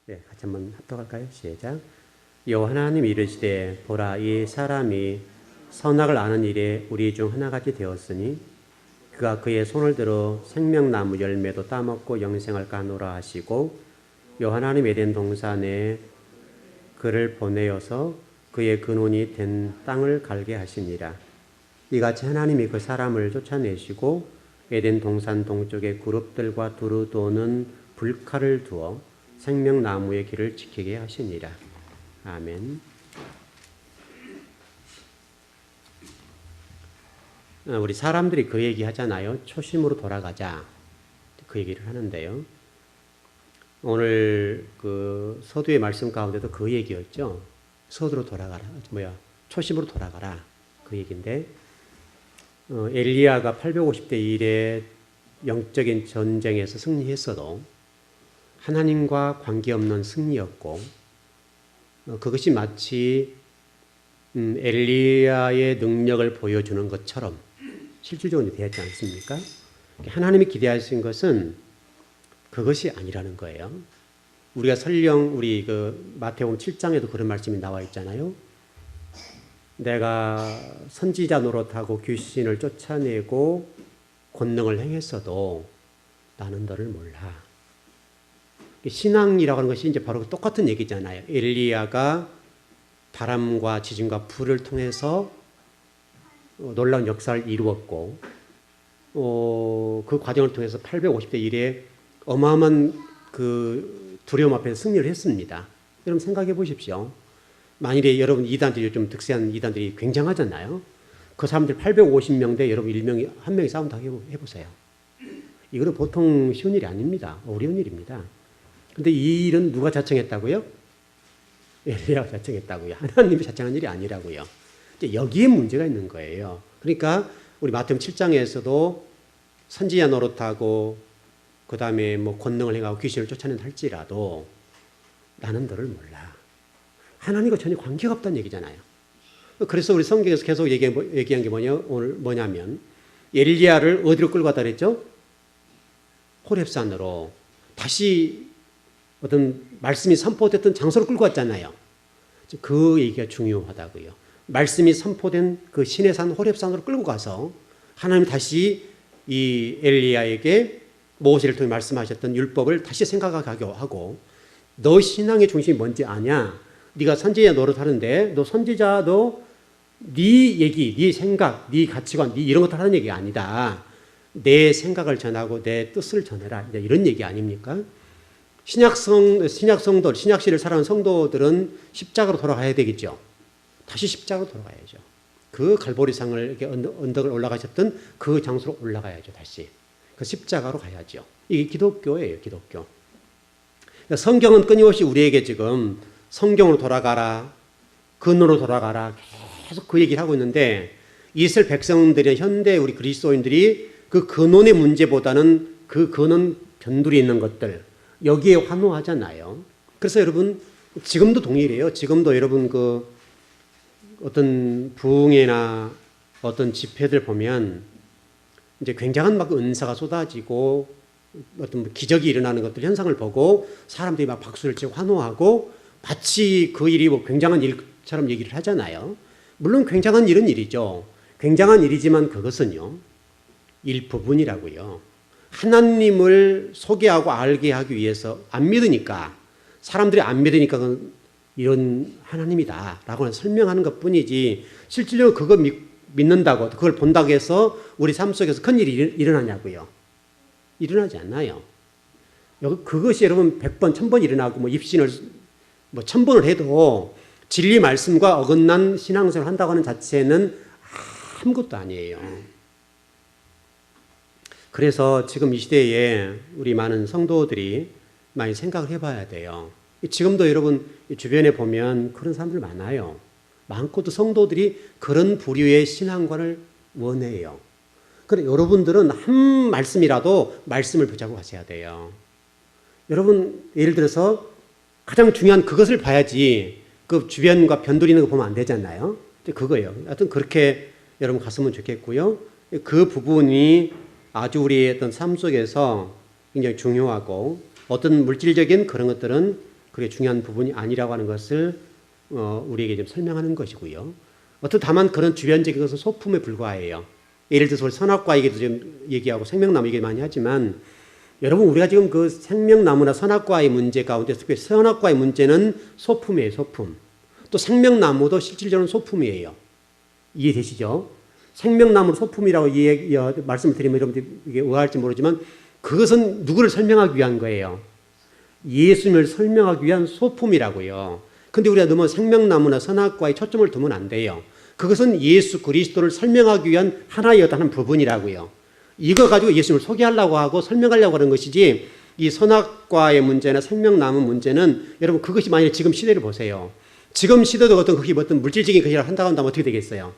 네, 같이 한번 합독할까요? 시작. 여호와 하나님이 이르시되 보라 이 사람이 선악을 아는 일에 우리 중 하나같이 되었으니 그가 그의 손을 들어 생명나무 열매도 따먹고 영생을 가노라 하시고 여호와 하나님 에덴 동산에 그를 보내어서 그의 근원이 된 땅을 갈게 하시니라. 이같이 하나님이 그 사람을 쫓아내시고 에덴 동산 동쪽에 그룹들과 두루 도는 불칼을 두어 생명나무의 길을 지키게 하시니라. 아멘. 우리 사람들이 그 얘기 하잖아요. 초심으로 돌아가자. 그 얘기를 하는데요. 오늘 그 서두의 말씀 가운데도 그 얘기였죠. 서두로 돌아가라. 초심으로 돌아가라. 그 얘기인데, 엘리야가 850대 1의 영적인 전쟁에서 승리했어도 하나님과 관계없는 승리였고, 그것이 마치 엘리야의 능력을 보여주는 것처럼 실질적으로 되었지 않습니까? 하나님이 기대하신 것은 그것이 아니라는 거예요. 우리가 설령 우리 그 마태복음 7장에도 그런 말씀이 나와 있잖아요. 내가 선지자 노릇하고 귀신을 쫓아내고 권능을 행했어도 나는 너를 몰라. 신앙이라고 하는 것이 이제 바로 똑같은 얘기잖아요. 엘리야가 바람과 지진과 불을 통해서 놀라운 역사를 이루었고, 그 과정을 통해서 850대 1에 어마어마한 그 두려움 앞에 승리를 했습니다. 여러분 생각해 보십시오. 만일에 여러분 이단들이 좀 득세한 이단들이 굉장하잖아요. 그 사람들 850명 대 여러분 1명이, 1명이 싸운다고 해보세요. 이거는 보통 쉬운 일이 아닙니다. 어려운 일입니다. 근데 이 일은 누가 자청했다고요? 엘리야가 자청했다고요. 하나님이 자청한 일이 아니라고요. 이제 여기에 문제가 있는 거예요. 그러니까 우리 마태복음 7장에서도 선지자 노릇하고 그 다음에 뭐 권능을 행하고 귀신을 쫓아낸다 할지라도 나는 너를 몰라. 하나님과 전혀 관계가 없다는 얘기잖아요. 그래서 우리 성경에서 계속 얘기한 게 오늘 뭐냐면 엘리야를 어디로 끌고 갔다 그랬죠? 호렙산으로 다시 어떤 말씀이 선포됐던 장소로 끌고 갔잖아요. 그 얘기가 중요하다고요. 말씀이 선포된 그 시내산 호렙산으로 끌고 가서 하나님 다시 이 엘리야에게 모세를 통해 말씀하셨던 율법을 다시 생각하게 하고 너 신앙의 중심이 뭔지 아냐? 네가 선지자 노릇하는데 너 선지자도 네 얘기, 네 생각, 네 가치관, 네 이런 것들 하는 얘기가 아니다. 내 생각을 전하고 내 뜻을 전해라. 이런 얘기 아닙니까? 신약성도, 신약시를 살아온 성도들은 십자가로 돌아가야 되겠죠. 다시 십자가로 돌아가야죠. 그 갈보리상을 이렇게 언덕을 올라가셨던 그 장소로 올라가야죠. 다시 그 십자가로 가야죠. 이게 기독교예요. 기독교. 성경은 끊임없이 우리에게 지금 성경으로 돌아가라, 근원으로 돌아가라 계속 그 얘기를 하고 있는데 이스라엘 백성들이 현대 우리 그리스도인들이 그 근원의 문제보다는 그 근원 변두리에 있는 것들 여기에 환호하잖아요. 그래서 여러분 지금도 동일해요. 지금도 여러분 그 어떤 부흥회나 어떤 집회들 보면 이제 굉장한 막 은사가 쏟아지고 어떤 기적이 일어나는 것들 현상을 보고 사람들이 막 박수를 치고 환호하고 마치 그 일이 뭐 굉장한 일처럼 얘기를 하잖아요. 물론 굉장한 일은 일이죠. 굉장한 일이지만 그것은요 일부분이라고요. 하나님을 소개하고 알게 하기 위해서 안 믿으니까 사람들이 안 믿으니까 이런 하나님이다라고 설명하는 것뿐이지 실질적으로 그거 믿는다고 그걸 본다고 해서 우리 삶 속에서 큰 일이 일어나냐고요. 일어나지 않아요. 그것이 여러분 100번, 1000번 일어나고 뭐 입신을 뭐 1000번을 해도 진리 말씀과 어긋난 신앙생활을 한다고 하는 자체는 아무것도 아니에요. 그래서 지금 이 시대에 우리 많은 성도들이 많이 생각을 해봐야 돼요. 지금도 여러분 주변에 보면 그런 사람들 많아요. 많고도 성도들이 그런 부류의 신앙관을 원해요. 그런데 여러분들은 한 말씀이라도 말씀을 붙잡고 가셔야 돼요. 여러분 예를 들어서 가장 중요한 그것을 봐야지 그 주변과 변두리는 거 보면 안 되잖아요. 그거예요. 하여튼 그렇게 여러분 갔으면 좋겠고요. 그 부분이 아주 우리의 어떤 삶 속에서 굉장히 중요하고 어떤 물질적인 그런 것들은 그게 중요한 부분이 아니라고 하는 것을 우리에게 좀 설명하는 것이고요. 다만 그런 주변적인 것은 소품에 불과해요. 예를 들어서 선악과 얘기도 좀 얘기하고 생명나무 얘기 많이 하지만 여러분 우리가 지금 그 생명나무나 선악과의 문제 가운데 특히 선악과의 문제는 소품이에요. 소품. 또 생명나무도 실질적으로 소품이에요. 이해되시죠? 생명나무 소품이라고 말씀을 드리면 여러분들이 이게 의아할지 모르지만 그것은 누구를 설명하기 위한 거예요? 예수님을 설명하기 위한 소품이라고요. 근데 우리가 너무 생명나무나 선악과에 초점을 두면 안 돼요. 그것은 예수 그리스도를 설명하기 위한 하나의 어떤 부분이라고요. 이거 가지고 예수님을 소개하려고 하고 설명하려고 하는 것이지 이 선악과의 문제나 생명나무 문제는 여러분 그것이 만약에 지금 시대를 보세요. 지금 시대도 그게 어떤 물질적인 것이라 한다고 한다면 어떻게 되겠어요?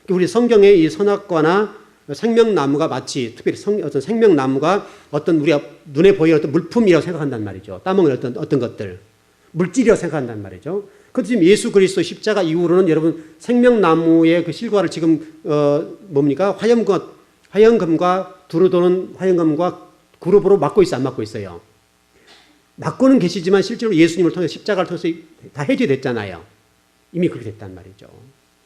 우리 성경에 이 선악과나 생명나무가 마치 특별히 어떤 생명나무가 어떤 우리가 눈에 보이는 어떤 물품이라고 생각한단 말이죠. 따먹는 어떤 것들. 물질이라고 생각한단 말이죠. 그런데 지금 예수 그리스도 십자가 이후로는 여러분 생명나무의 그 실과를 지금 화영금과 두루 도는 화영금과 그룹으로 맡고 있어 안 맡고 있어요? 맡고는 계시지만 실제로 예수님을 통해 십자가를 통해서 다 해제됐잖아요. 이미 그렇게 됐단 말이죠.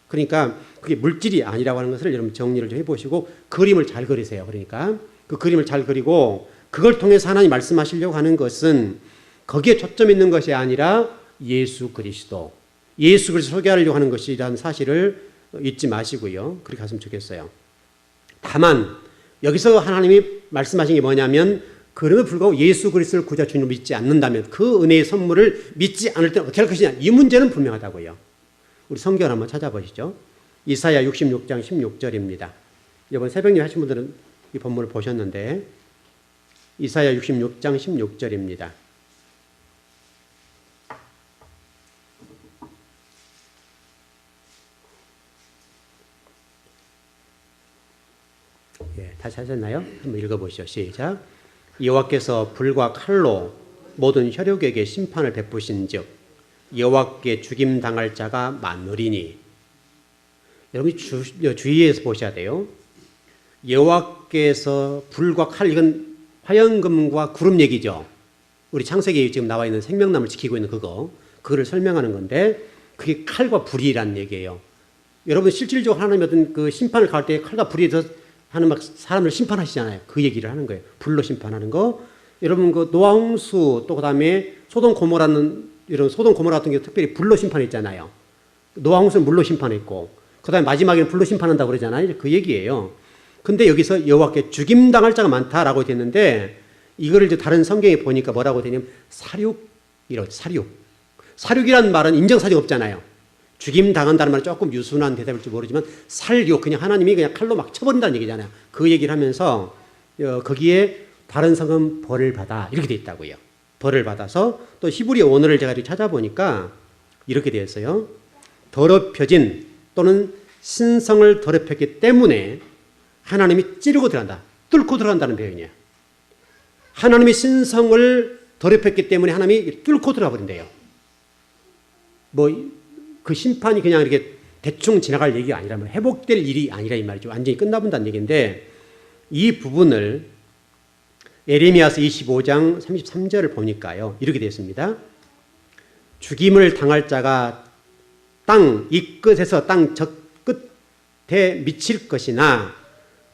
그러니까 그게 물질이 아니라고 하는 것을 여러분 정리를 좀 해보시고 그림을 잘 그리세요. 그러니까 그 그림을 잘 그리고 그걸 통해서 하나님 말씀하시려고 하는 것은 거기에 초점 있는 것이 아니라 예수 그리스도 소개하려고 하는 것이라는 사실을 잊지 마시고요. 그렇게 갔으면 좋겠어요. 다만 여기서 하나님이 말씀하신 게 뭐냐면 그럼에도 불구하고 예수 그리스도를 구자 주님을 믿지 않는다면 그 은혜의 선물을 믿지 않을 때는 어떻게 할 것이냐 이 문제는 분명하다고요. 우리 성경을 한번 찾아보시죠. 이사야 66장 16절입니다. 이번 새벽일 하신 분들은 이 본문을 보셨는데 이사야 66장 16절입니다. 다시 하셨나요? 한번 읽어보시죠. 시작. 여호와께서 불과 칼로 모든 혈육에게 심판을 베푸신즉 여호와께 죽임 당할 자가 많으리니. 여러분이 주의해서 보셔야 돼요. 여호와께서 불과 칼, 이건 화영금과 구름 얘기죠. 우리 창세기에 지금 나와 있는 생명나무를 지키고 있는 그거를 설명하는 건데 그게 칼과 불이라는 얘기예요. 여러분 실질적으로 하나님의 어떤 그 심판을 가할 때 칼과 불이 하는 막 사람을 심판하시잖아요. 그 얘기를 하는 거예요. 불로 심판하는 거. 여러분 그 노아 홍수 또 그다음에 소돔 고모라는 이런 소돔 고모라 같은 경우 특별히 불로 심판했잖아요. 노아 홍수는 물로 심판했고 그다음에 마지막에는 불로 심판한다고 그러잖아요. 그 얘기예요. 근데 여기서 여호와께 죽임 당할 자가 많다라고 됐는데 이거를 이제 다른 성경에 보니까 뭐라고 되냐면 사륙이라고 사륙이라는 말은 인정사정 없잖아요. 죽임 당한다는 말은 조금 유순한 대답일지 모르지만 살육 그냥 하나님이 그냥 칼로 막 쳐버린다는 얘기잖아요. 그 얘기를 하면서 거기에 다른 성은 벌을 받아 이렇게 돼 있다고요. 벌을 받아서 또 히브리 원어를 제가 찾아보니까 이렇게 되어 있어요. 더럽혀진 또는 신성을 더럽혔기 때문에 하나님이 찌르고 들어간다. 뚫고 들어간다는 표현이에요. 하나님의 신성을 더럽혔기 때문에 하나님이 뚫고 들어가 버린대요. 그 심판이 그냥 이렇게 대충 지나갈 얘기가 아니라 회복될 일이 아니라 이 말이죠. 완전히 끝나본다는 얘기인데 이 부분을 에레미야서 25장 33절을 보니까요. 이렇게 되어 있습니다. 죽임을 당할 자가 땅 이 끝에서 땅 저 끝에 미칠 것이나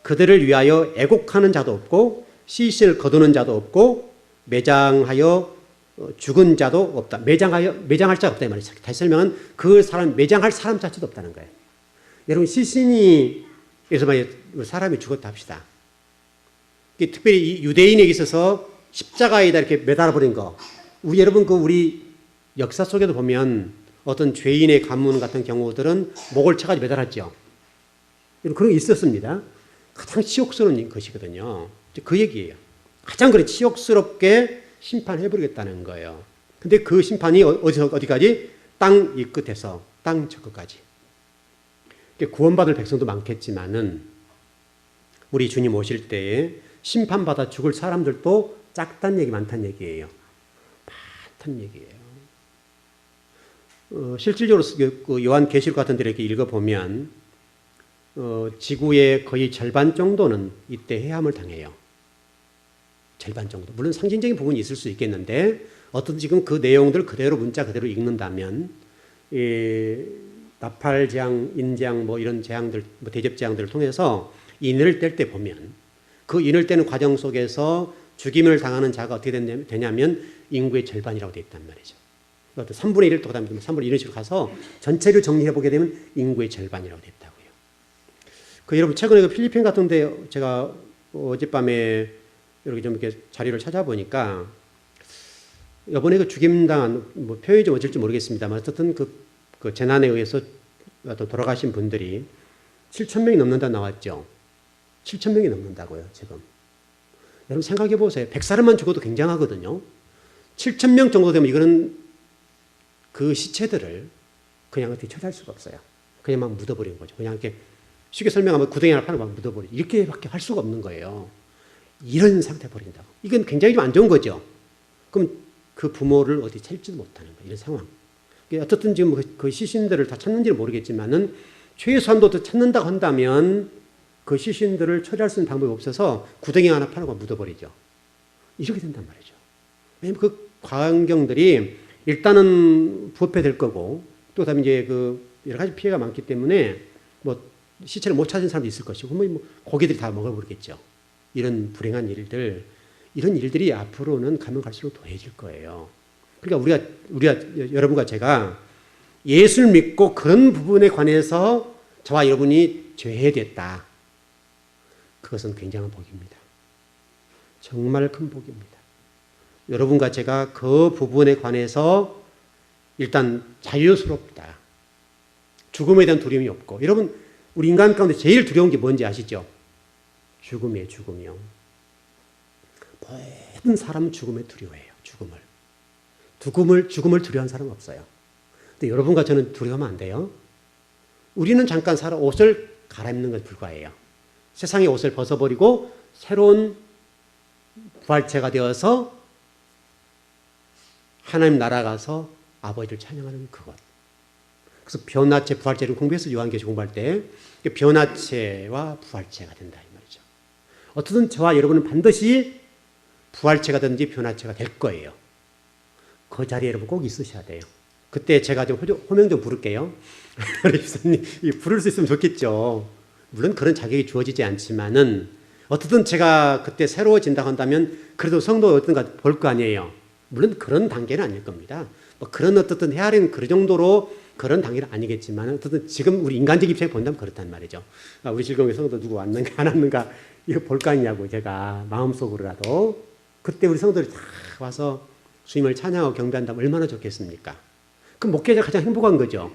그들을 위하여 애곡하는 자도 없고 시신을 거두는 자도 없고 매장하여 죽은 자도 없다. 매장할 자가 없다 이 말이죠. 다시 설명은 그 사람 매장할 사람 자체도 없다는 거예요. 여러분 시신이 그래서 만약 사람이 죽었다 합시다. 특별히 유대인에게 있어서 십자가에다 이렇게 매달아 버린 거. 여러분 우리 역사 속에도 보면 어떤 죄인의 가문 같은 경우들은 목을 쳐가지고 매달았죠. 그런 게 있었습니다. 가장 치욕스러운 것이거든요. 그 얘기예요. 가장 치욕스럽게 심판해버리겠다는 거예요. 근데 그 심판이 어디까지? 땅 이 끝에서 땅 저 끝까지. 구원받을 백성도 많겠지만은 우리 주님 오실 때에 심판받아 죽을 사람들도 작다는 얘기 많다는 얘기예요. 많다는 얘기예요. 실질적으로 요한계시록 같은 데를 이렇게 읽어보면 지구의 거의 절반 정도는 이때 해함을 당해요. 절반 정도. 물론 상징적인 부분이 있을 수 있겠는데 어떤 지금 그 내용들 그대로 문자 그대로 읽는다면 나팔 재앙, 인재앙 뭐 이런 재앙들, 뭐 대접 재앙들을 통해서 인을 뗄 때 보면 그 인을 떼는 과정 속에서 죽임을 당하는 자가 어떻게 되냐면 인구의 절반이라고 되어 있단 말이죠. 어떤 3분의 1을 또 그다음에 3분의 1 이런 식으로 가서 전체를 정리해 보게 되면 인구의 절반이라고 되어 있다고요. 여러분 최근에 그 필리핀 같은데 제가 어젯밤에 이렇게 자료를 찾아보니까 이번에 그 죽임당한 뭐 표현이 좀 어쩔지 모르겠습니다만 어쨌든 그 재난에 의해서 또 돌아가신 분들이 7,000명이 넘는다 나왔죠. 7,000명이 넘는다고요 지금. 여러분 생각해 보세요. 100사람만 죽어도 굉장하거든요. 7,000명 정도 되면 이거는 그 시체들을 그냥 어떻게 처리할 수가 없어요. 그냥 막 묻어버리는 거죠. 그냥 이렇게 쉽게 설명하면 구덩이 하나 파는 막 묻어버리고 이렇게밖에 할 수가 없는 거예요. 이런 상태 버린다고. 이건 굉장히 좀 안 좋은 거죠. 그럼 그 부모를 어디 찾지도 못하는 거예요. 이런 상황. 어떻든 지금 그 시신들을 다 찾는지는 모르겠지만은 최소한도 더 찾는다고 한다면 그 시신들을 처리할 수 있는 방법이 없어서 구덩이 하나 파는 거 묻어버리죠. 이렇게 된단 말이죠. 왜냐하면 그 광경들이 일단은 부패될 거고 또 그다음에 이제 그 여러 가지 피해가 많기 때문에 뭐 시체를 못 찾은 사람도 있을 것이고 뭐 고기들이 다 먹어버리겠죠. 이런 불행한 일들, 이런 일들이 앞으로는 가면 갈수록 더해질 거예요. 그러니까 우리가 여러분과 제가 예수를 믿고 그런 부분에 관해서 저와 여러분이 죄해됐다. 그것은 굉장한 복입니다. 정말 큰 복입니다. 여러분과 제가 그 부분에 관해서 일단 자유스럽다. 죽음에 대한 두려움이 없고. 여러분, 우리 인간 가운데 제일 두려운 게 뭔지 아시죠? 죽음이에요, 죽음이요. 모든 사람은 죽음에 두려워해요, 죽음을. 죽음을 두려워하는 사람은 없어요. 근데 여러분과 저는 두려워하면 안 돼요. 우리는 잠깐 옷을 갈아입는 것에 불과해요. 세상의 옷을 벗어버리고 새로운 부활체가 되어서 하나님 나라 가서 아버지를 찬양하는 그것. 그래서 변화체, 부활체를 공부해서 요한계시 공부할 때 변화체와 부활체가 된다 이 말이죠. 어떻든 저와 여러분은 반드시 부활체가 되든지 변화체가 될 거예요. 그 자리에 여러분 꼭 있으셔야 돼요. 그때 제가 좀 호명 좀 부를게요. 집사님, 부를 수 있으면 좋겠죠. 물론 그런 자격이 주어지지 않지만은 어떻든 제가 그때 새로워진다고 한다면 그래도 성도 어떤가 볼 거 아니에요. 물론 그런 단계는 아닐 겁니다. 뭐 그런 어떻든 헤아리는 그 정도로 그런 단계는 아니겠지만 어쨌든 지금 우리 인간적 입장에 본다면 그렇단 말이죠. 우리 즐거운 성도 누구 왔는가 안 왔는가 이거 볼 거 아니냐고 제가 마음속으로라도 그때 우리 성도들이 다 와서 주님을 찬양하고 경배한다면 얼마나 좋겠습니까? 그 목회자가 가장 행복한 거죠.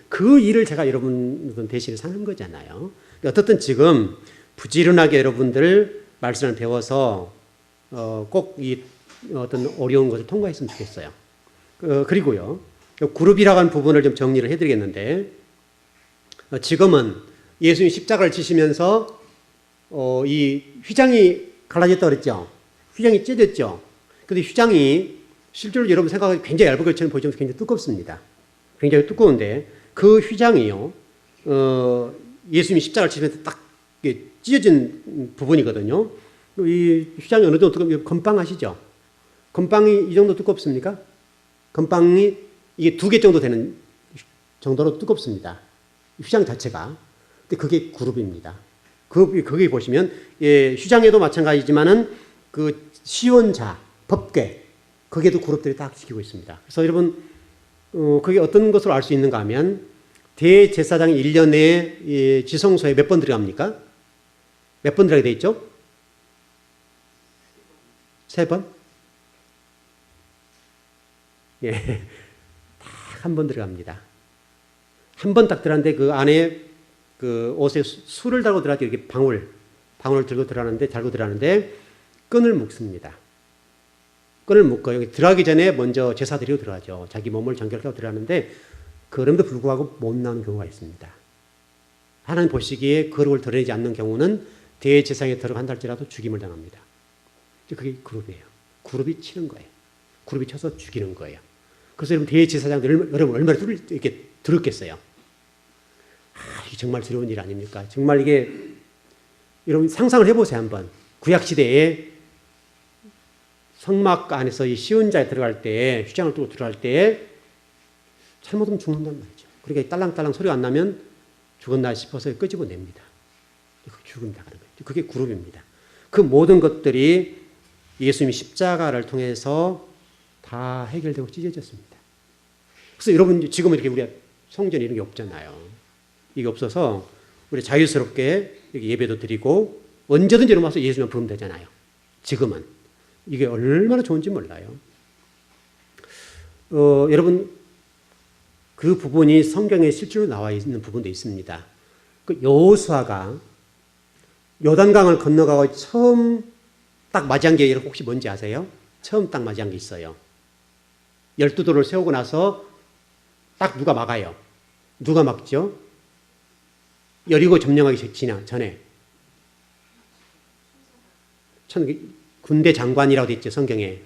그 일을 제가 여러분 대신에 사는 거잖아요. 어떻든 지금 부지런하게 여러분들 말씀을 배워서 꼭 이 어떤 어려운 것을 통과했으면 좋겠어요. 그리고요. 그룹이라고 하는 부분을 좀 정리를 해드리겠는데 지금은 예수님 십자가를 지시면서 이 휘장이 갈라졌다고 그랬죠. 휘장이 찢어졌죠. 근데 휘장이 실제로 여러분 생각하기 굉장히 얇은 것처럼 보이지만 굉장히 두껍습니다. 굉장히 두꺼운데 그 휘장이요. 예수님이 십자가를 지시면서 딱 찢어진 부분이거든요. 이 휘장이 어느 정도 두껍습니까? 건빵 아시죠? 건빵이 이 정도 두껍습니까? 건빵이 이게 2개 정도 되는 정도로 두껍습니다. 휘장 자체가. 근데 그게 그룹입니다. 거기 보시면 휘장에도 마찬가지지만은 그 시원자, 법궤 거기에도 그룹들이 딱 지키고 있습니다. 그래서 여러분 그게 어떤 것으로 알 수 있는가 하면 대제사장이 1년에 지성소에 몇 번 들어갑니까? 몇 번 들어가게 돼 있죠? 3번? 예, 딱 한 번 들어갑니다. 한 번 딱 들어갔는데 그 안에 그 옷에 술을 달고 들어갈 때 이렇게 방울을 들고 들어가는데 끈을 묶습니다. 끈을 묶고 여기 들어가기 전에 먼저 제사 드리고 들어가죠. 자기 몸을 정결하고 들어가는데 그럼에도 불구하고 못 나오는 경우가 있습니다. 하나님 보시기에 거룩을 드러내지 않는 경우는 대제사장에 들어간다 할지라도 죽임을 당합니다. 그게 그룹이에요. 그룹이 치는 거예요. 그룹이 쳐서 죽이는 거예요. 그래서 여러분 대제사장들 여러분 얼마나 이렇게 들었겠어요. 이게 정말 두려운 일 아닙니까? 정말 이게 여러분 상상을 해보세요 한번. 구약 시대에 성막 안에서 이 시운자에 들어갈 때, 휘장을 뚫고 들어갈 때 잘못하면 죽는단 말이죠. 그러니까 딸랑딸랑 소리가 안 나면 죽었나 싶어서 끄집어냅니다. 죽음이다 그런 거죠. 그게 그룹입니다. 그 모든 것들이 예수님이 십자가를 통해서 다 해결되고 찢어졌습니다. 그래서 여러분 지금은 이렇게 우리가 성전 이런 게 없잖아요. 이게 없어서 우리 자유스럽게 예배도 드리고 언제든지 여러분 와서 예수님 부르면 되잖아요. 지금은. 이게 얼마나 좋은지 몰라요. 여러분 그 부분이 성경에 실제로 나와 있는 부분도 있습니다. 그 여호수아가 요단강을 건너가고 처음 딱 맞이한 게 혹시 뭔지 아세요? 처음 딱 맞이한 게 있어요. 12돌을 세우고 나서 딱 누가 막아요? 누가 막죠? 여리고 점령하기 전에 군대 장관이라고 되어 있죠, 성경에.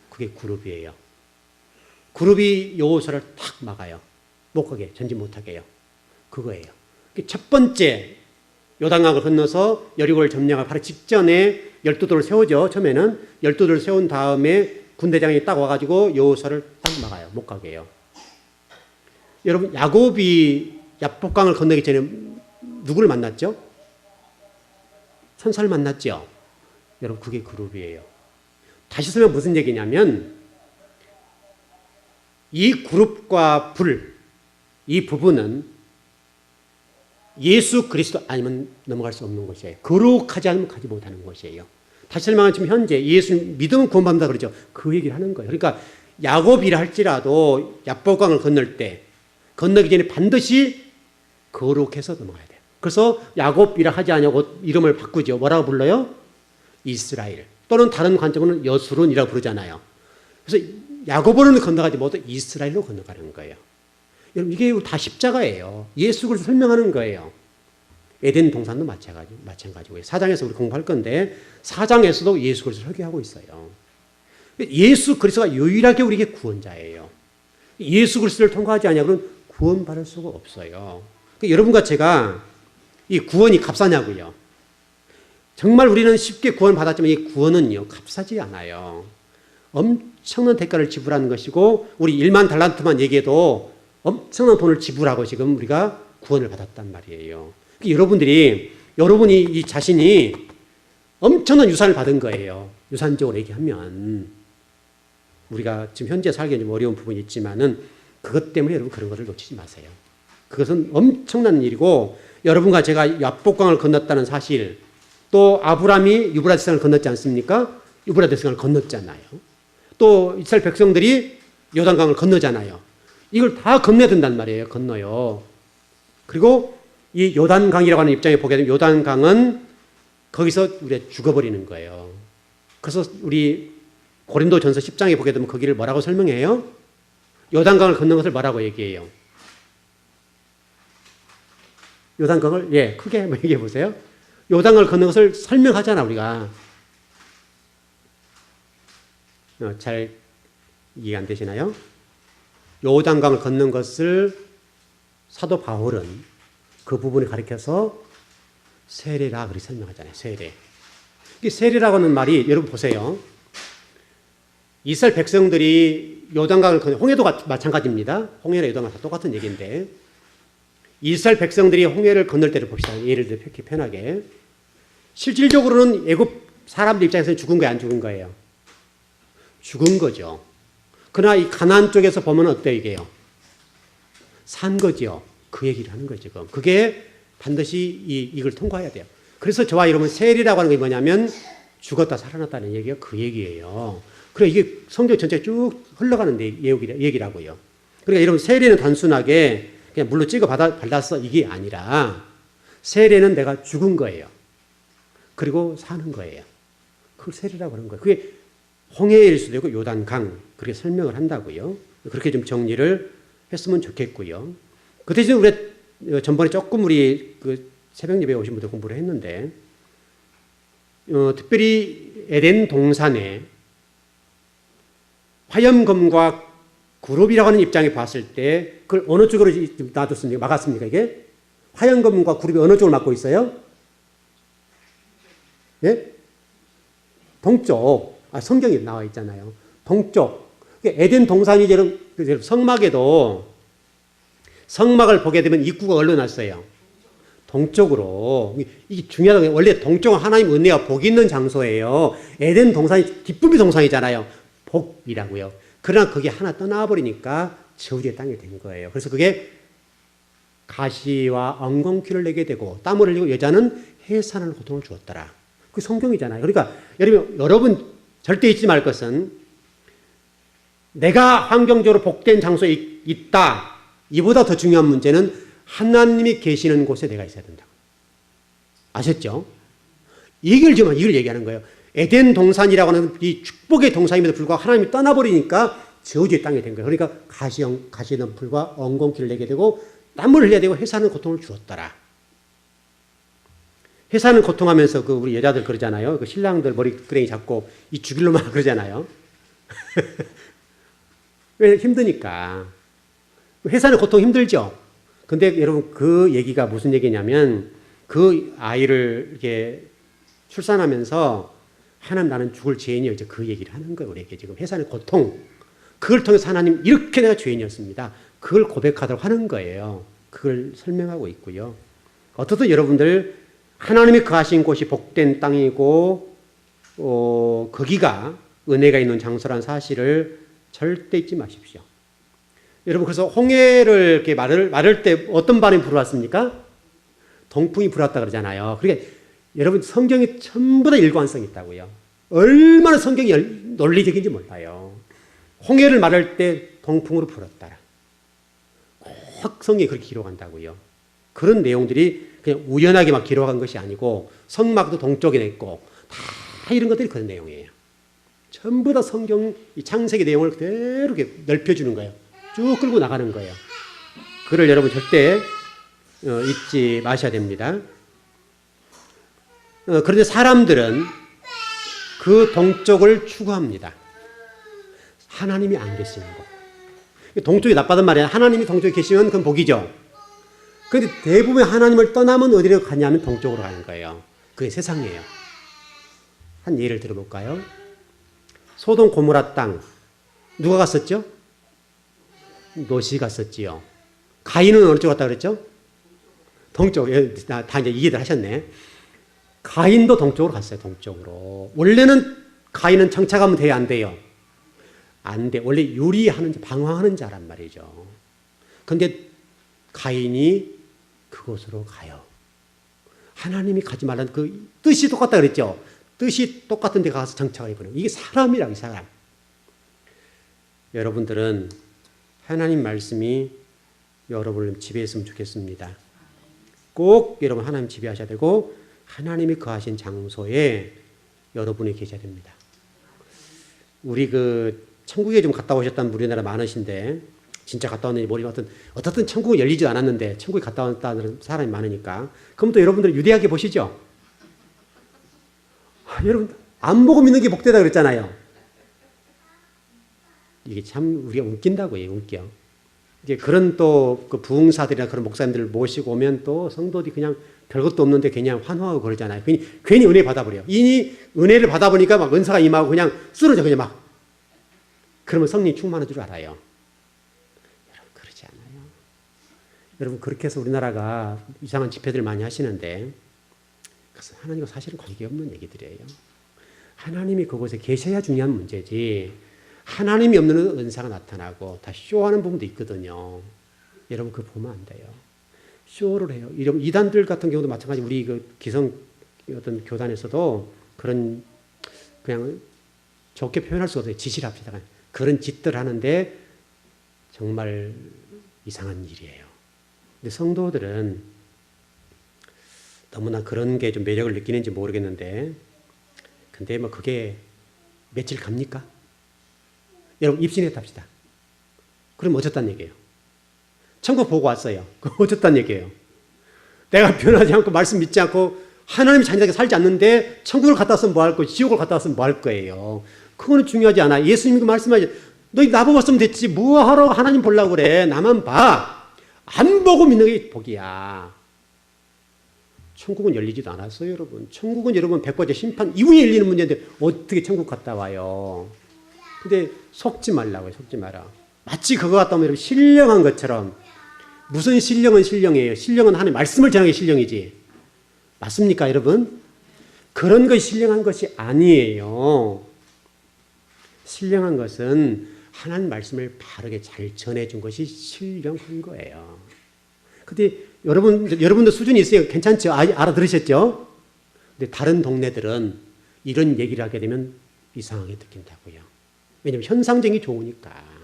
그게 그룹이에요. 그룹이 여호수아를 탁 막아요. 못 가게, 전진 못하게 해요. 그거예요. 첫 번째 요단강을 건너서 여리고를 점령할 바로 직전에 12돌을 세우죠. 처음에는 12돌을 세운 다음에 군대장이 딱 와가지고 여호수아를 딱 막아요. 못 가게 해요. 여러분 야곱이 야복강을 건너기 전에 누구를 만났죠? 천사를 만났죠. 여러분 그게 그룹이에요. 다시 설명 무슨 얘기냐면 이 그룹과 이 부분은 예수 그리스도 아니면 넘어갈 수 없는 것이에요. 거룩하지 않으면 가지 못하는 것이에요. 다시 설명하면 지금 현재 예수님 믿으면 구원받는다 그러죠. 그 얘기를 하는 거예요. 그러니까 야곱이라 할지라도 야복강을 건너기 전에 반드시 거룩해서 넘어가야 돼요. 그래서 야곱이라 하지 않냐고 이름을 바꾸죠. 뭐라고 불러요? 이스라엘. 또는 다른 관점으로는 여수론이라고 부르잖아요. 그래서 야곱으로는 건너가지 못해 이스라엘로 건너가는 거예요. 여러분 이게 다 십자가예요. 예수 그리스도 설명하는 거예요. 에덴 동산도 마찬가지고요. 4장에서 우리 공부할 건데 4장에서도 예수 그리스도를 설교하고 있어요. 예수 그리스도가 유일하게 우리에게 구원자예요. 예수 그리스도를 통과하지 않냐고는 구원받을 수가 없어요. 여러분과 제가 이 구원이 값싸냐고요. 정말 우리는 쉽게 구원받았지만 이 구원은요 값싸지 않아요. 엄청난 대가를 지불하는 것이고 우리 1만 달란트만 얘기해도 엄청난 돈을 지불하고 지금 우리가 구원을 받았단 말이에요. 여러분이 이 자신이 엄청난 유산을 받은 거예요. 유산적으로 얘기하면 우리가 지금 현재 살기 좀 어려운 부분이 있지만은 그것 때문에 여러분 그런 것을 놓치지 마세요. 그것은 엄청난 일이고 여러분과 제가 야복강을 건넜다는 사실 또 아브라함이 유브라데스강을 건넜지 않습니까? 유브라데스강을 건넜잖아요. 또 이스라엘 백성들이 요단강을 건너잖아요. 이걸 다 건너야 된단 말이에요. 건너요. 그리고 이 요단강이라고 하는 입장에 보게 되면 요단강은 거기서 우리가 죽어버리는 거예요. 그래서 우리 고린도전서 10장에 보게 되면 거기를 뭐라고 설명해요? 요단강을 건넌 것을 뭐라고 얘기해요? 요단강을 크게 한번 얘기해 보세요. 요단강을 건넌 것을 설명하잖아 우리가. 잘 이해가 안 되시나요? 요단강을 건넌 것을 사도 바울은 그 부분을 가리켜서 세례라 그렇게 설명하잖아요. 세례. 이 세례라고 하는 말이 여러분 보세요. 이스라엘 백성들이 요단강을 건너 홍해도 마찬가지입니다. 홍해나 요단강 다 똑같은 얘기인데 이스라엘 백성들이 홍해를 건널 때를 봅시다. 예를 들어 편하게. 실질적으로는 애굽 사람들 입장에서는 죽은 거예요? 안 죽은 거예요? 죽은 거죠. 그러나 이 가나안 쪽에서 보면 어때요 이게요? 산 거죠. 그 얘기를 하는 거죠. 지금. 그게 반드시 이걸 통과해야 돼요. 그래서 저와 여러분 세례라고 하는 게 뭐냐면 죽었다 살아났다는 얘기가 그 얘기예요. 그래 이게 성경 전체에 쭉 흘러가는 얘기라고요. 그러니까 여러분 세례는 단순하게 그냥 물로 찍어 발랐어 이게 아니라 세례는 내가 죽은 거예요. 그리고 사는 거예요. 그걸 세례라고 하는 거예요. 그게 홍해일 수도 있고 요단강 그렇게 설명을 한다고요. 그렇게 좀 정리를 했으면 좋겠고요. 그 대신 우리 전번에 조금 우리 그 새벽 예배에 오신 분들 공부를 했는데 특별히 에덴 동산에 화염검과 그룹이라고 하는 입장에 봤을 때 그걸 어느 쪽으로 놔뒀습니까? 막았습니까? 이게? 화염검과 그룹이 어느 쪽을 막고 있어요? 예? 동쪽. 성경에 나와 있잖아요. 동쪽. 에덴 동산이 성막에도 성막을 보게 되면 입구가 어디로 났어요? 동쪽으로. 이게 중요하다. 원래 동쪽은 하나님 은혜와 복이 있는 장소예요. 에덴 동산이 기쁨의 동산이잖아요. 복이라고요. 그러나 그게 하나 떠나버리니까 저주의 땅이 된 거예요. 그래서 그게 가시와 엉겅퀴를 내게 되고 땀을 흘리고 여자는 해산하는 고통을 주었더라. 그게 성경이잖아요. 그러니까 여러분 절대 잊지 말 것은 내가 환경적으로 복된 장소에 있다. 이보다 더 중요한 문제는 하나님이 계시는 곳에 내가 있어야 된다. 아셨죠? 이걸 얘기하는 거예요. 에덴 동산이라고 하는 이 축복의 동산임에도 불구하고 하나님이 떠나버리니까 저주의 땅이 된 거예요. 그러니까 가시는 풀과 엉겅퀴를 내게 되고 땀을 흘려야 되고 해사는 고통을 주었더라. 해사는 고통하면서 우리 여자들 그러잖아요. 신랑들 머리끄댕이 잡고 이 죽일로만 그러잖아요. 왜? 힘드니까. 해사는 고통 힘들죠. 근데 여러분 그 얘기가 무슨 얘기냐면 그 아이를 이렇게 출산하면서 하나님 나는 죽을 죄인이요. 이제 그 얘기를 하는 거예요. 우리에게 지금 해산의 고통. 그걸 통해서 하나님 이렇게 내가 죄인이었습니다. 그걸 고백하도록 하는 거예요. 그걸 설명하고 있고요. 어떻든 여러분들 하나님이 거하신 곳이 복된 땅이고 거기가 은혜가 있는 장소라는 사실을 절대 잊지 마십시오. 여러분 그래서 홍해를 이렇게 마를 때 어떤 바람이 불어왔습니까? 동풍이 불어왔다 그러잖아요. 그러니까 여러분 성경이 전부 다 일관성이 있다고요. 얼마나 성경이 논리적인지 몰라요. 홍해를 마를 때 동풍으로 불었다. 꼭 성경이 그렇게 기록한다고요. 그런 내용들이 그냥 우연하게 막 기록한 것이 아니고 성막도 동쪽에 있고 다 이런 것들이 그런 내용이에요. 전부 다 성경 이 창세기 내용을 그대로 이렇게 넓혀주는 거예요. 쭉 끌고 나가는 거예요. 그걸 여러분 절대 잊지 마셔야 됩니다. 그런데 사람들은 그 동쪽을 추구합니다. 하나님이 안 계시는 거. 동쪽이 나빠단 말이에요. 하나님이 동쪽에 계시면 그건 복이죠. 그런데 대부분 하나님을 떠나면 어디로 가냐면 동쪽으로 가는 거예요. 그게 세상이에요. 한 예를 들어볼까요? 소돔 고모라 땅 누가 갔었죠? 롯이 갔었지요. 가인은 어느 쪽 갔다 그랬죠? 동쪽. 다 이제 이해들 하셨네. 가인도 동쪽으로 갔어요. 동쪽으로. 원래는 가인은 정착하면 돼요? 안 돼요? 안 돼. 원래 유리하는 방황하는 자란 말이죠. 그런데 가인이 그곳으로 가요. 하나님이 가지 말라는 그 뜻이 똑같다 그랬죠? 뜻이 똑같은 데 가서 정착을 해버려요. 이게 사람이라고, 이 사람. 여러분들은 하나님 말씀이 여러분을 지배했으면 좋겠습니다. 꼭 여러분 하나님 지배하셔야 되고 하나님이 거하신 장소에 여러분이 계셔야 됩니다. 우리 천국에 좀 갔다 오셨다는 우리나라 많으신데 진짜 갔다 왔는지 모르지만 어떻든 천국은 열리지 않았는데 천국에 갔다 왔다는 사람이 많으니까 그럼 또 여러분들 유대하게 보시죠. 여러분 안 보고 믿는 게 복되다 그랬잖아요. 이게 참 우리가 웃긴다고요. 웃겨. 이제 그런 또 그 부흥사들이나 그런 목사님들을 모시고 오면 또 성도들이 그냥 별것도 없는데 그냥 환호하고 그러잖아요. 괜히 은혜 받아버려요. 이니 은혜를 받아보니까 막 은사가 임하고 그냥 쓰러져 그냥 막. 그러면 성령 충만한 줄 알아요. 여러분 그러지 않아요. 여러분 그렇게 해서 우리나라가 이상한 집회들 많이 하시는데 그것은 하나님과 사실은 관계없는 얘기들이에요. 하나님이 그곳에 계셔야 중요한 문제지 하나님이 없는 은사가 나타나고 다 쇼하는 부분도 있거든요. 여러분 그거 보면 안 돼요. 쇼를 해요. 이런 이단들 같은 경우도 마찬가지. 우리 기성 어떤 교단에서도 그런 그냥 좋게 표현할 수가 없어요. 짓을 합시다. 그런 짓들 하는데 정말 이상한 일이에요. 근데 성도들은 너무나 그런 게 좀 매력을 느끼는지 모르겠는데 근데 뭐 그게 며칠 갑니까? 여러분 입신했답시다. 그럼 어쩌단 얘기예요? 천국 보고 왔어요. 그럼 어쩌단 얘기예요? 내가 변하지 않고 말씀 믿지 않고 하나님의 자녀에게 살지 않는데 천국을 갔다 왔으면 뭐 할 거예요? 지옥을 갔다 왔으면 뭐 할 거예요? 그거는 중요하지 않아. 예수님이 말씀하지 너희 나보고 왔으면 됐지 뭐하러 하나님 보려고 그래. 나만 봐. 안 보고 믿는 게 복이야. 천국은 열리지도 않았어요, 여러분. 천국은 여러분 백보자 심판 이후에 열리는 문제인데 어떻게 천국 갔다 와요? 근데 속지 말라고요. 속지 마라. 마치 그거 같다 하면 신령한 것처럼. 무슨 신령은 신령이에요. 신령은 하나님의 말씀을 전하는 게 신령이지. 맞습니까, 여러분? 그런 것이 신령한 것이 아니에요. 신령한 것은 하나님 말씀을 바르게 잘 전해준 것이 신령한 거예요. 근데 여러분도 수준이 있어요. 괜찮죠? 알아들으셨죠? 근데 다른 동네들은 이런 얘기를 하게 되면 이상하게 느낀다고요. 왜냐하면 현상적이 좋으니까.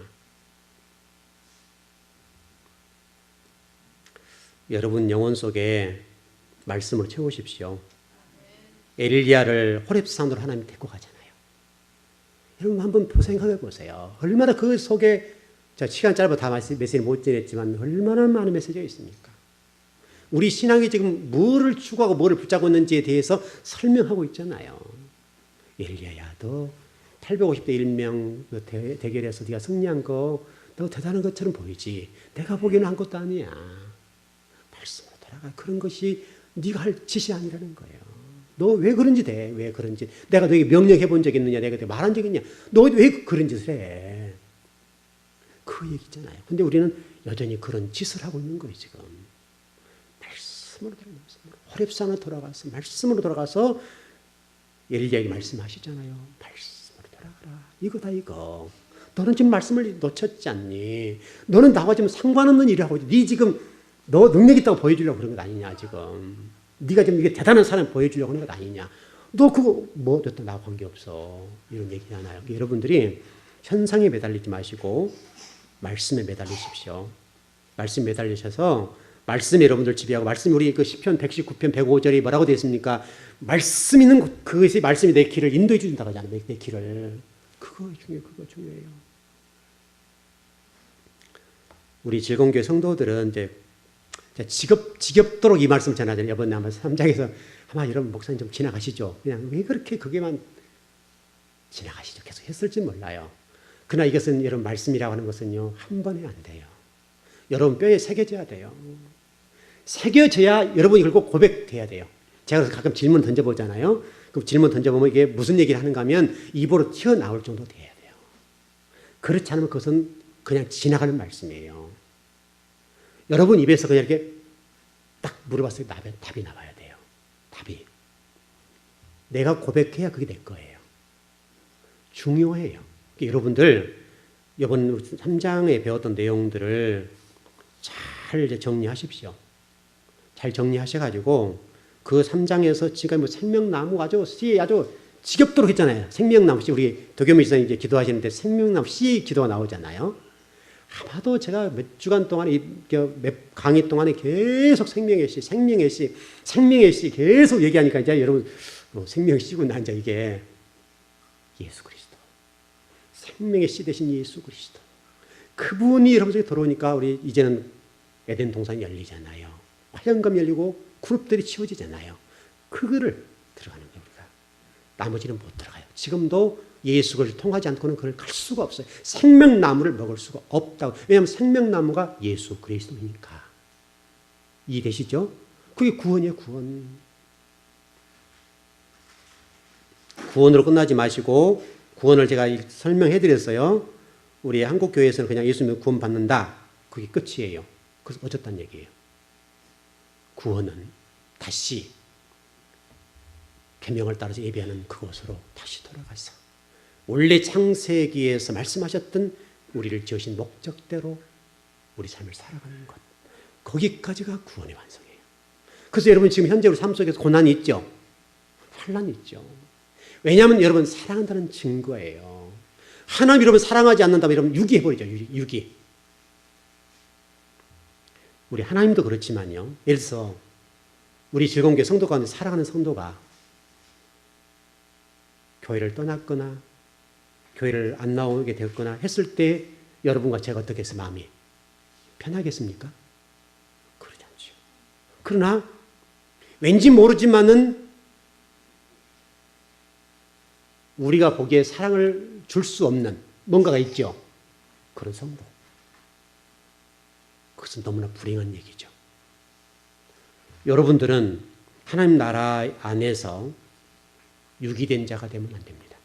여러분 영혼 속에 말씀을 채우십시오. 엘리야를 호렙산으로 하나님이 데리고 가잖아요. 여러분 한번 생각해 보세요. 얼마나 그 속에 시간 짧아 다 메시지를 못 전했지만 얼마나 많은 메시지가 있습니까? 우리 신앙이 지금 뭐를 추구하고 뭐를 붙잡고 있는지에 대해서 설명하고 있잖아요. 엘리야야, 너 850대 1명 대결에서 네가 승리한 거 너 대단한 것처럼 보이지. 내가 보기에는 한 것도 아니야. 말씀으로 돌아가. 그런 것이 네가 할 짓이 아니라는 거예요. 너 왜 그런지 돼? 왜 그런지. 내가 너에게 명령해 본 적 있느냐? 내가 말한 적 있냐? 너 왜 그런 짓을 해? 그 얘기잖아요. 근데 우리는 여전히 그런 짓을 하고 있는 거예요, 지금. 말씀으로 돌아가서, 말씀으로 돌아가서 엘리야에게 말씀하시잖아요. 말씀으로 돌아가라. 이거다, 이거. 너는 지금 말씀을 놓쳤지 않니? 너는 나와 지금 상관없는 일을 하고 있지. 네 지금 너 능력 있다고 보여주려고 그런 것 아니냐, 지금. 네가 지금 이게 대단한 사람 보여주려고 하는 것 아니냐. 너 그거 뭐 됐다 나와 관계없어. 이런 얘기잖아요. 여러분들이 현상에 매달리지 마시고 말씀에 매달리십시오. 말씀에 매달리셔서 말씀이 여러분들 지배하고 말씀이 우리 그 시편 119편 105절이 뭐라고 되어 있습니까? 말씀 있는 그것이 말씀이 내 길을 인도해 준다고 하잖아요. 내 길을. 그거 중요해요. 우리 즐거운교회 성도들은 이제 지겹도록 이 말씀을 전하잖아요. 이번에 아마 3장에서 아마 여러분 목사님 좀 지나가시죠. 그냥 왜 그렇게 그게만 지나가시죠. 계속 했을지 몰라요. 그러나 이것은 여러분 말씀이라고 하는 것은요. 한 번에 안 돼요. 여러분 뼈에 새겨져야 돼요. 새겨져야 여러분이 그리고 고백돼야 돼요. 제가 그래서 가끔 질문 던져보잖아요. 그럼 질문 던져보면 이게 무슨 얘기를 하는가 하면 입으로 튀어나올 정도 돼야 돼요. 그렇지 않으면 그것은 그냥 지나가는 말씀이에요. 여러분 입에서 그냥 이렇게 딱 물어봤을 때 답이 나와야 돼요. 답이. 내가 고백해야 그게 될 거예요. 중요해요. 여러분들 이번 3장에 배웠던 내용들을 잘 이제 정리하십시오. 잘 정리하셔가지고 그 3장에서 지금 뭐 생명나무 아주 지겹도록 했잖아요. 생명나무 씨 우리 도겸 목사님 이제 기도하시는데 생명나무 씨 기도가 나오잖아요. 아마도 제가 몇 주간 동안에 몇 강의 동안에 계속 생명의 씨 계속 얘기하니까 이제 여러분 생명의 씨구나 이제 이게 예수 그리스도 생명의 씨 대신 예수 그리스도 그분이 여러분 속에 들어오니까 우리 이제는 에덴 동산이 열리잖아요. 화영감 열리고 그룹들이 치워지잖아요. 그거를 들어가는 거예요. 우리가 나머지는 못 들어가요. 지금도 예수를 통하지 않고는 그걸 갈 수가 없어요. 생명나무를 먹을 수가 없다고. 왜냐하면 생명나무가 예수 그리스도니까. 이해되시죠? 그게 구원이에요. 구원으로 끝나지 마시고 구원을 제가 설명해 드렸어요. 우리 한국교회에서는 그냥 예수 믿으면 구원 받는다. 그게 끝이에요. 그래서 어쩌다는 얘기예요. 구원은 다시 계명을 따라서 예배하는 그곳으로 다시 돌아가서 원래 창세기에서 말씀하셨던 우리를 지으신 목적대로 우리 삶을 살아가는 것. 거기까지가 구원의 완성이에요. 그래서 여러분 지금 현재 우리 삶 속에서 고난이 있죠. 환난이 있죠. 왜냐하면 여러분 사랑한다는 증거예요. 하나님 여러분 사랑하지 않는다면 여러분 유기해버리죠. 유기. 우리 하나님도 그렇지만요. 예를 들어서 우리 즐거운교회 성도 가운데 사랑하는 성도가 교회를 떠났거나 교회를 안 나오게 되었거나 했을 때 여러분과 제가 어떻게 해서 마음이 편하겠습니까? 그러지 않죠. 그러나 왠지 모르지만은 우리가 보기에 사랑을 줄 수 없는 뭔가가 있죠. 그런 성도. 그것은 너무나 불행한 얘기죠. 여러분들은 하나님 나라 안에서 유기된 자가 되면 안 됩니다.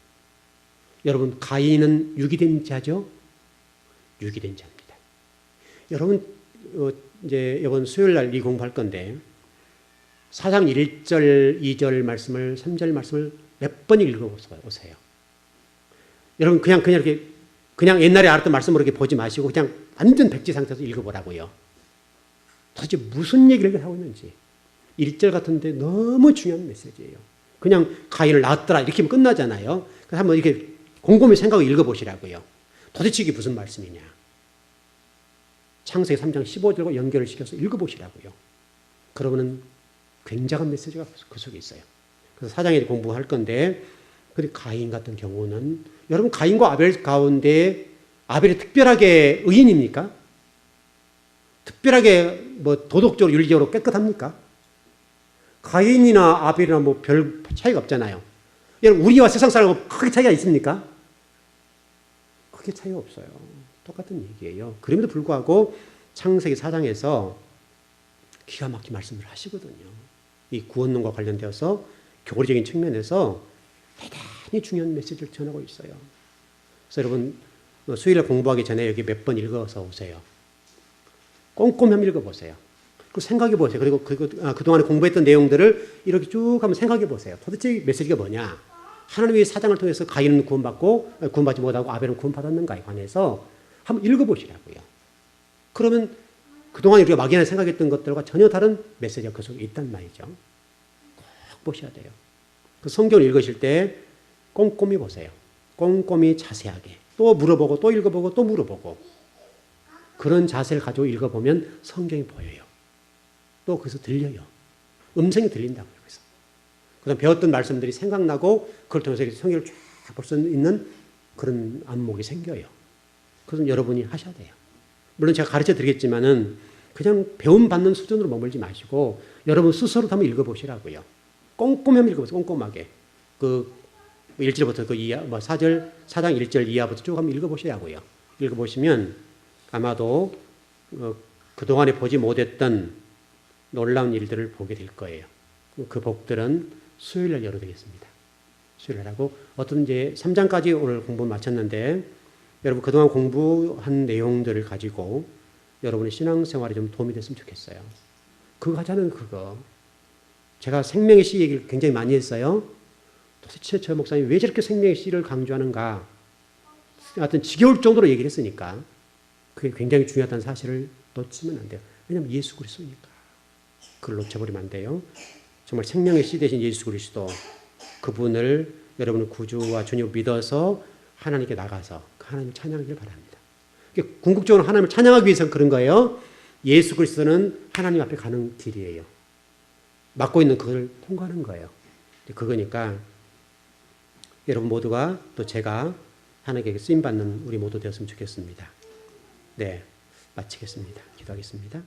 여러분, 가인은 유기된 자죠? 유기된 자입니다. 여러분, 이제 이번 수요일 날 이 공부할 건데 4장 1절, 2절 말씀을, 3절 말씀을 몇 번 읽어보세요. 여러분, 그냥 이렇게, 그냥 옛날에 알았던 말씀으로 이렇게 보지 마시고 그냥 완전 백지 상태에서 읽어보라고요. 도대체 무슨 얘기를 하고 있는지. 1절 같은데 너무 중요한 메시지예요. 그냥 가인을 낳았더라 이렇게 하면 끝나잖아요. 그래서 한번 이렇게 곰곰이 생각을 읽어보시라고요. 도대체 이게 무슨 말씀이냐. 창세기 3장 15절과 연결을 시켜서 읽어보시라고요. 그러면은 굉장한 메시지가 그 속에 있어요. 그래서 4장에 공부할 건데, 근데 가인 같은 경우는, 여러분 가인과 아벨 가운데 아벨이 특별하게 의인입니까? 특별하게 뭐 도덕적으로 윤리적으로 깨끗합니까? 가인이나 아벨이나 뭐 별 차이가 없잖아요. 여러분 우리와 세상 사람하고 크게 차이가 있습니까? 크게 차이가 없어요. 똑같은 얘기예요. 그럼에도 불구하고 창세기 4장에서 기가 막힌 말씀을 하시거든요. 이 구원론과 관련되어서 교리적인 측면에서 대단히 중요한 메시지를 전하고 있어요. 그래서 여러분 수요일에 공부하기 전에 여기 몇 번 읽어서 오세요. 꼼꼼히 한번 읽어보세요. 그리고 생각해 보세요. 그리고 그동안에 공부했던 내용들을 이렇게 쭉 한번 생각해 보세요. 도대체 메시지가 뭐냐? 하나님의 사장을 통해서 가인은 구원받지 못하고 아벨은 구원받았는가에 관해서 한번 읽어보시라고요. 그러면 그동안 우리가 막연하게 생각했던 것들과 전혀 다른 메시지가 그 속에 있단 말이죠. 꼭 보셔야 돼요. 그 성경을 읽으실 때 꼼꼼히 보세요. 꼼꼼히 자세하게. 또 물어보고 또 읽어보고 또 물어보고. 그런 자세를 가지고 읽어보면 성경이 보여요. 또 거기서 들려요. 음성이 들린다고요. 그래서. 그다음 배웠던 말씀들이 생각나고 그걸 통해서 성경을 쫙 볼 수 있는 그런 안목이 생겨요. 그것은 여러분이 하셔야 돼요. 물론 제가 가르쳐 드리겠지만은 그냥 배움받는 수준으로 머물지 마시고 여러분 스스로도 한번 읽어보시라고요. 꼼꼼히 한번 읽어보세요. 꼼꼼하게. 그 1절부터 그 이하, 4장 1절 이하부터 쭉 한번 읽어보시라고요. 읽어보시면 아마도 그동안에 보지 못했던 놀라운 일들을 보게 될 거예요. 그 복들은 수요일날 열어드리겠습니다. 수요일날 하고 어떤 이제 3장까지 오늘 공부 마쳤는데 여러분 그동안 공부한 내용들을 가지고 여러분의 신앙생활에 좀 도움이 됐으면 좋겠어요. 그거 하자는 그거. 제가 생명의 씨 얘기를 굉장히 많이 했어요. 도대체 저 목사님이 왜 저렇게 생명의 씨를 강조하는가. 하여튼 지겨울 정도로 얘기를 했으니까 그게 굉장히 중요하다는 사실을 놓치면 안 돼요. 왜냐하면 예수 그리스도니까. 그걸 놓쳐버리면 안 돼요. 정말 생명의 씨 되신 예수 그리스도 그분을 여러분의 구주와 주님을 믿어서 하나님께 나가서 하나님을 찬양하기를 바랍니다. 궁극적으로 하나님을 찬양하기 위해서 그런 거예요. 예수 그리스도는 하나님 앞에 가는 길이에요. 맡고 있는 그걸 통과하는 거예요. 그거니까 여러분 모두가 또 제가 하나님께 쓰임받는 우리 모두 되었으면 좋겠습니다. 네, 마치겠습니다. 기도하겠습니다.